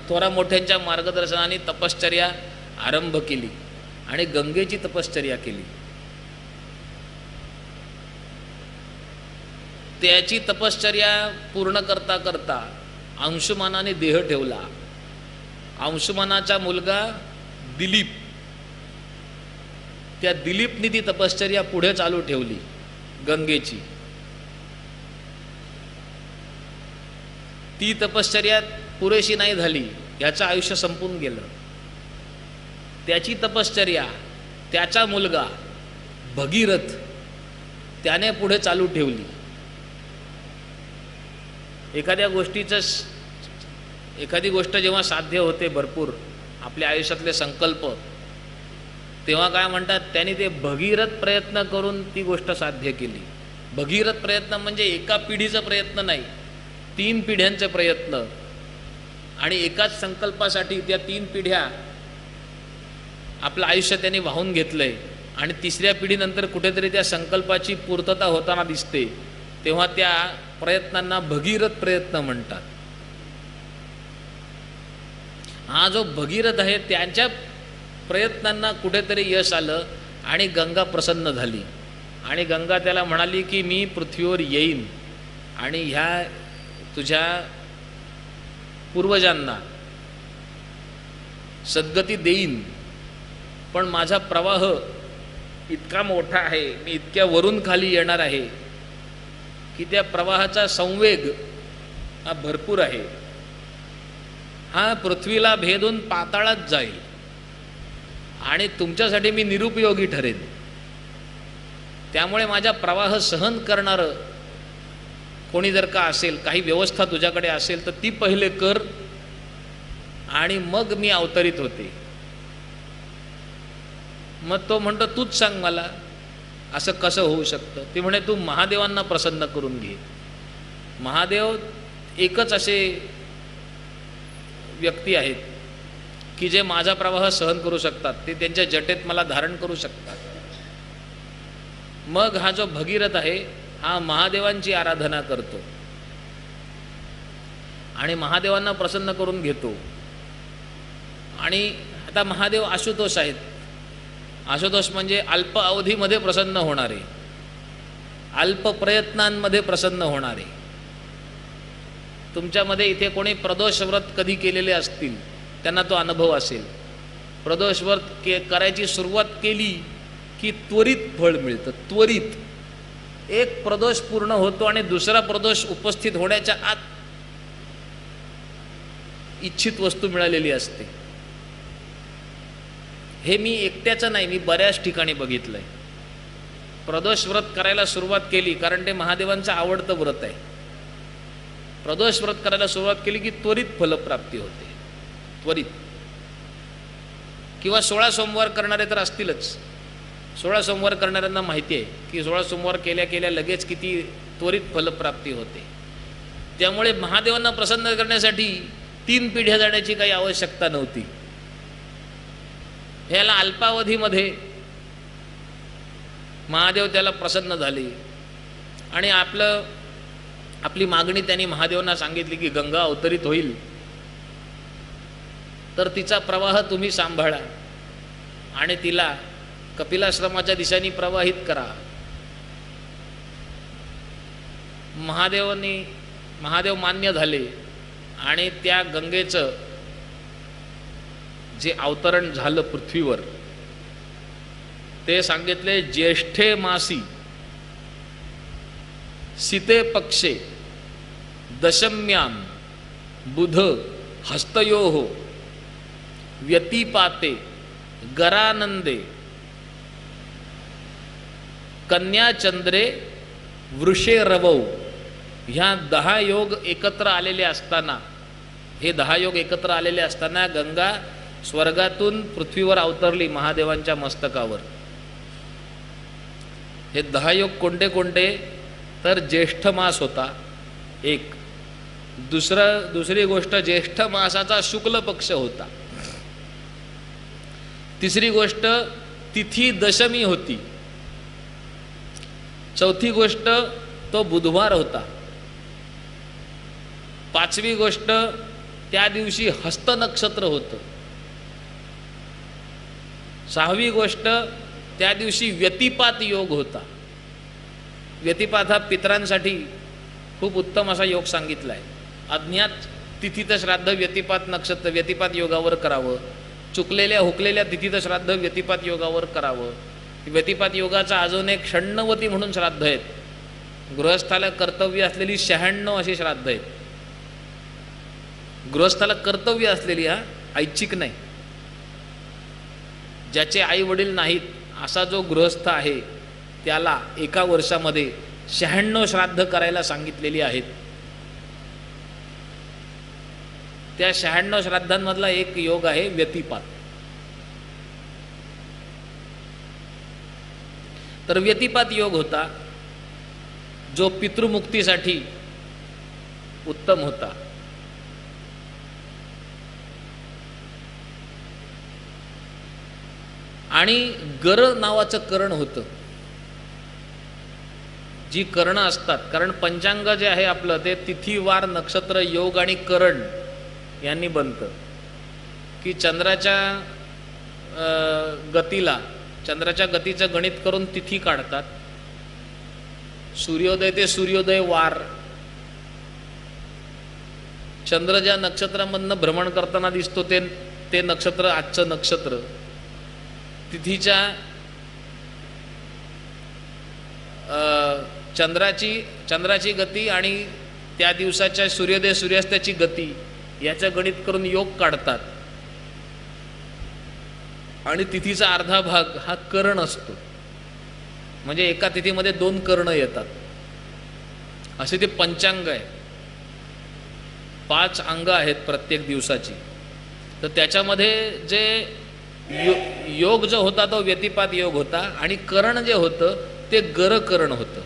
थोरा मोठ्यांच्या मार्गदर्शनाने तपश्चर्या आरंभ केली आणि गंगेची तपश्चर्या केली. त्याची तपश्चर्या पूर्ण करता करता अंशुमनाने देह ठेवला. अंशुमनाचा मुलगा दिलीप, त्या दिलीपने ती तपश्चर्या पुढे चालू ठेवली गंगेची. ती तपश्चर्या पुरेशी नाही झाली, याचं आयुष्य संपून गेलं. त्याची तपश्चर्या त्याचा मुलगा भगीरथ त्याने पुढे चालू ठेवली. एखादी गोष्ट जेव्हा साध्य होते भरपूर आपल्या आयुष्यातले संकल्प, तेव्हा काय म्हणतात, त्यांनी ते भगीरथ प्रयत्न करून ती गोष्ट साध्य केली. भगीरथ प्रयत्न म्हणजे एका पिढीचा प्रयत्न नाही, 3 पिढ्यांचे प्रयत्न. आणि एकाच संकल्पासाठी त्या 3 पिढ्या आपलं आयुष्य त्यांनी वाहून घेतलंय आणि तिसऱ्या पिढीनंतर कुठेतरी त्या संकल्पाची पूर्तता होताना दिसते, तेव्हा त्या प्रयत्नांना भगीरथ प्रयत्न म्हणतात. हा जो भगीरथ आहे त्यांच्या प्रयत्नांना कुठेतरी यश आलं आणि गंगा प्रसन्न झाली आणि गंगा त्याला म्हणाली की मी पृथ्वीवर येईन आणि ह्या तुझ्या पूर्वजांना सद्गती देईन, पण माझा प्रवाह इतका मोठा आहे, मी इतक्या वरून खाली येणार आहे की त्या प्रवाहाचा संवेग हा भरपूर आहे, हा पृथ्वीला भेदून पाताळात जाईल आणि तुमच्यासाठी मी निरुपयोगी ठरेन. त्यामुळे माझा प्रवाह सहन करणारं कोणी जर का असेल, काही व्यवस्था तुझ्याकडे असेल तर ती पहिले कर आणि मग मी अवतरित होते. मग तो म्हणतो तूच सांग मला असं कसं होऊ शकतं. ती म्हणे तू महादेवांना प्रसन्न करून घे. महादेव एकच असे व्यक्ती आहेत की जे माझा प्रवाह सहन करू शकतात, ते त्यांच्या जटेत मला धारण करू शकतात. मग हा जो भगीरथ आहे हा महादेवांची आराधना करतो आणि महादेवांना प्रसन्न करून घेतो. आणि आता महादेव आशुतोष आहेत. आशुतोष म्हणजे अल्प अवधीमध्ये प्रसन्न होणारे, अल्प प्रयत्नांमध्ये प्रसन्न होणारे. तुमच्यामध्ये इथे कोणी प्रदोष व्रत कधी केलेले असतील त्यांना तो अनुभव असेल. प्रदोष व्रत करायची सुरुवात केली की त्वरित फळ मिळतं. त्वरित एक प्रदोष पूर्ण होतो आणि दुसरा प्रदोष उपस्थित होण्याच्या आत इच्छित वस्तू मिळालेली असते. हे मी एकट्याचं नाही, मी बऱ्याच ठिकाणी बघितलंय. प्रदोष व्रत करायला सुरुवात केली कारण ते महादेवांचं आवडतं व्रत आहे. प्रदोष व्रत करायला सुरुवात केली की त्वरित फलप्राप्ती होते, त्वरित. किंवा 16 सोमवार करणारे तर असतीलच. 16 सोमवार करणाऱ्यांना माहिती आहे की 16 सोमवार केल्या केल्या लगेच किती त्वरित फलप्राप्ती होते. त्यामुळे महादेवांना प्रसन्न करण्यासाठी 3 पिढ्या जाण्याची काही आवश्यकता नव्हती. ह्याला अल्पावधीमध्ये महादेव त्याला प्रसन्न झाले आणि आपली मागणी त्यांनी महादेवांना सांगितली की गंगा अवतरित होईल तर तिचा प्रवाह तुम्ही सांभाळा आणि तिला कपिलाश्रमाच्या दिशेने प्रवाहित करा. महादेव मान्य झाले आणि त्या गंगेचं जे अवतरण झालं पृथ्वीवर ते सांगितले. ज्येष्ठे मासी सीते पक्षे दशम्यां बुध हस्तयोः व्यतिपाते गरानंदे कन्याचंद्रे वृषे रवौ. ह्या 10 योग एकत्र आलेले असताना, हे 10 योग एकत्र आलेले असताना गंगा स्वर्गातून पृथ्वीवर अवतरली महादेवांच्या मस्तकावर. हे 10 योग कोणते कोणते तर ज्येष्ठ मास होता एक, दुसरी गोष्ट ज्येष्ठ मासाचा शुक्ल पक्ष होता, तिसरी गोष्ट तिथी दशमी होती, चौथी गोष्ट तो बुधवार होता, पाचवी गोष्ट त्या दिवशी हस्त नक्षत्र होतं, सहावी गोष्ट त्या दिवशी व्यतिपात योग होता. व्यतिपात हा पितरांसाठी खूप उत्तम असा योग सांगितला आहे. अज्ञात तिथीत श्राद्ध व्यतिपात नक्षत्र व्यतिपात योगावर करावं, चुकलेल्या हुकलेल्या तिथीत श्राद्ध व्यतिपात योगावर करावं. व्यतिपात योगाचा अजून एक षण्णवती म्हणून श्राद्ध आहेत. गृहस्थाला कर्तव्य असलेली 96 अशी श्राद्ध आहेत. गृहस्थाला कर्तव्य असलेली, हा ऐच्छिक नाही. ज्याचे आई वडील नाहीत असा जो गृहस्थ आहे त्याला एका वर्षामध्ये 96 श्राद्ध करायला सांगितलेली आहेत. त्या 96 श्राद्धांमधला एक योग आहे व्यतिपात. तर व्यतिपात योग होता जो पितृमुक्तीसाठी उत्तम होता. आणि गर नावाचं करण होतं. जी करणं असतात, कारण पंचांग जे आहे आपलं ते तिथी वार नक्षत्र योग आणि करण यांनी बनतं. की चंद्राच्या गतीला, चंद्राच्या गतीचं गणित करून तिथी काढतात. सूर्योदय ते सूर्योदय वार, चंद्र ज्या नक्षत्रामधनं भ्रमण करताना दिसतो ते नक्षत्र आजचं नक्षत्र, तिथीच्या चंद्राची गती आणि त्या दिवसाच्या सूर्योदय सूर्यास्ताची गती याचं गणित करून योग काढतात. आणि तिथीचा अर्धा भाग हा करण असतो. म्हणजे एका तिथीमध्ये 2 कर्ण येतात. असे ते पंचांग आहे. 5 अंग आहेत प्रत्येक दिवसाची. तर त्याच्यामध्ये जे योग जो होता तो व्यतिपात योग होता आणि करण जे होतं ते गरकरण होतं.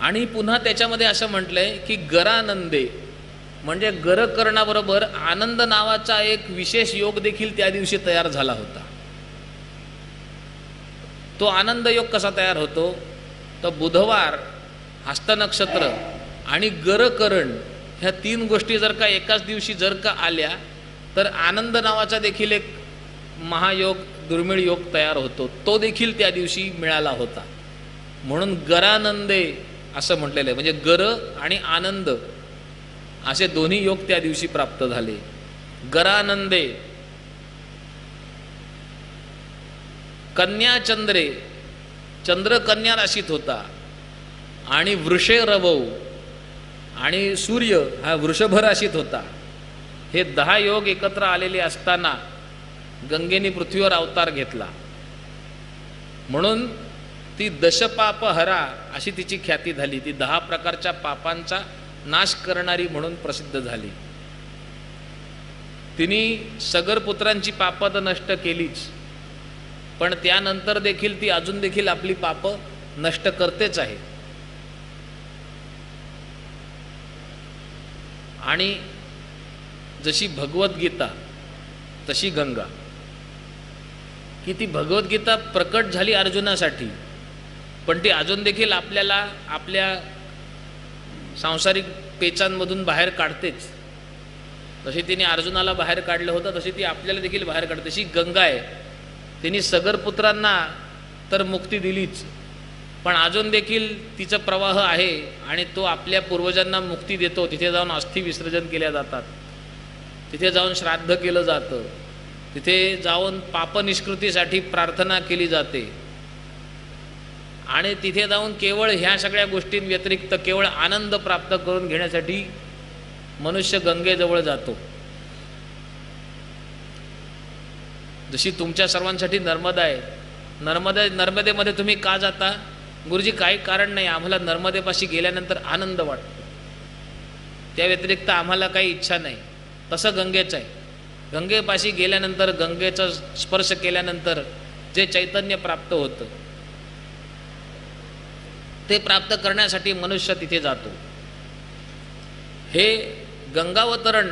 आणि पुन्हा त्याच्यामध्ये असं म्हटलंय की गरानंदे म्हणजे गरकरणाबरोबर आनंद नावाचा एक विशेष योग देखील त्या दिवशी तयार झाला होता. तो आनंद योग कसा तयार होतो, तर बुधवार, हस्त नक्षत्र आणि गरकरण ह्या 3 गोष्टी जर का एकाच दिवशी जर का आल्या तर आनंद नावाचा देखील एक महायोग, दुर्मिळ योग तयार होतो. तो देखील त्या दिवशी मिळाला होता. म्हणून गरानंदे असं म्हटलेलं आहे. म्हणजे गर आणि आनंद असे दोन्ही योग त्या दिवशी प्राप्त झाले. गरानंदे कन्या चंद्रे, चंद्र कन्या राशीत होता आणि वृषे रवौ आणि सूर्य हा वृषभ राशीत होता. हे 10 योग एकत्र आलेले असताना गंगेने पृथ्वीवर अवतार घेतला. म्हणून ती दशपापहरा अशी तिची ख्याती झाली. ती 10 प्रकारच्या पापांचा नाश करणारी म्हणून प्रसिद्ध झाली. तिने सगर पुत्रांची पापं तर नष्ट केलीच, पण त्यानंतर देखील ती अजून देखील आपली पापं नष्ट करतेच आहे. आणि जशी भगवद्गीता तशी गंगा, की ती भगवद्गीता प्रकट झाली अर्जुनासाठी, पण ती अजून देखील आपल्याला आपल्या सांसारिक पेचांमधून बाहेर काढतेच. तशी तिने अर्जुनाला बाहेर काढलं होतं, तशी ती आपल्याला देखील बाहेर काढते. तशी गंगा आहे. तिने सगरपुत्रांना तर मुक्ती दिलीच, पण अजून देखील तिचा प्रवाह आहे आणि तो आपल्या पूर्वजांना मुक्ती देतो. तिथे जाऊन अस्थि विसर्जन केल्या जातात, तिथे जाऊन श्राद्ध केलं जातं, तिथे जाऊन पापनिष्कृतीसाठी प्रार्थना केली जाते. आणि तिथे जाऊन केवळ ह्या सगळ्या गोष्टींव्यतिरिक्त केवळ आनंद प्राप्त करून घेण्यासाठी मनुष्य गंगेजवळ जातो. जशी तुमच्या सर्वांसाठी नर्मदा आहे. नर्मदेमध्ये तुम्ही का जाता? गुरुजी काही कारण नाही, आम्हाला नर्मदेपाशी गेल्यानंतर आनंद वाटतो, त्या व्यतिरिक्त आम्हाला काही इच्छा नाही. तसं गंगेचं आहे. गंगेपाशी गेल्यानंतर, गंगेचा स्पर्श केल्यानंतर जे चैतन्य प्राप्त होतं ते प्राप्त करण्यासाठी मनुष्य तिथे जातो. हे गंगावतरण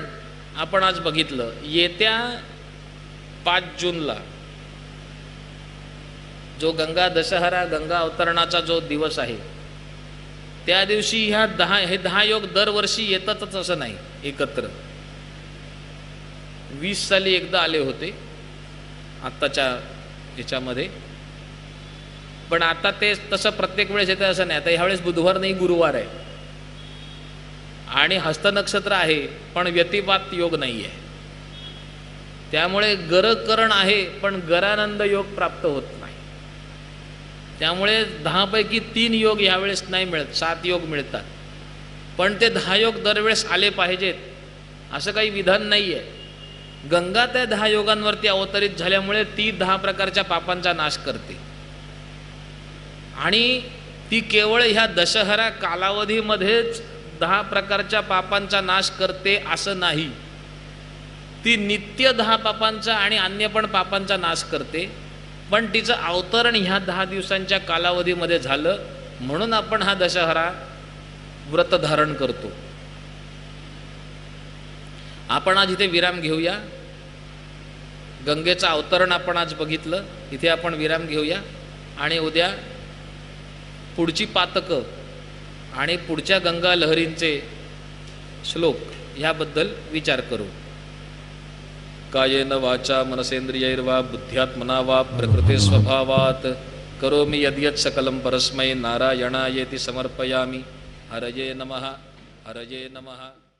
आपण आज बघितलं. येत्या 5 जूनला जो गंगा दशहरा, गंगा अवतरणाचा जो दिवस आहे, त्या दिवशी हे 10 योग दरवर्षी येतातच असं नाही एकत्र. 20 साली एकदा आले होते आत्ताच्या याच्यामध्ये, पण आता ते तसं प्रत्येक वेळेस येतं असं नाही. आता ह्यावेळेस बुधवार नाही, गुरुवार आहे आणि हस्त नक्षत्र आहे, पण व्यतिपात योग नाही आहे. त्यामुळे गरकरण आहे पण गरानंद योग प्राप्त होत नाही. त्यामुळे 10 पैकी 3 योग ह्यावेळेस नाही मिळत, 7 योग मिळतात. पण ते 10 योग दरवेळेस आले पाहिजेत असं काही विधान नाही आहे. गंगा त्या 10 योगांवरती अवतरित झाल्यामुळे ती 10 प्रकारच्या पापांचा नाश करते. आणि ती केवळ ह्या दशहरा कालावधीमध्येच 10 प्रकारच्या पापांचा नाश करते असं नाही. ती नित्य 10 पापांचा आणि अन्य पण पापांचा नाश करते. पण तिचं अवतरण ह्या 10 दिवसांच्या कालावधीमध्ये झालं म्हणून आपण हा दशहरा व्रत धारण करतो. आपण आज इथे विराम घेऊया. गंगेचं अवतरण आपण आज बघितलं. इथे आपण विराम घेऊया आणि उद्या पुढची पातकं आणि पुढच्या गंगा लहरींचे श्लोक ह्याबद्दल विचार करू. कायेन वाचा मनसेंद्रियैर्वा बुद्ध्यात्मना वा प्रकृती स्वभावात करोमि यद्यत् सकलं परस्मै नारायणायेति समर्पयामि. हरये नमः. हरये नमः.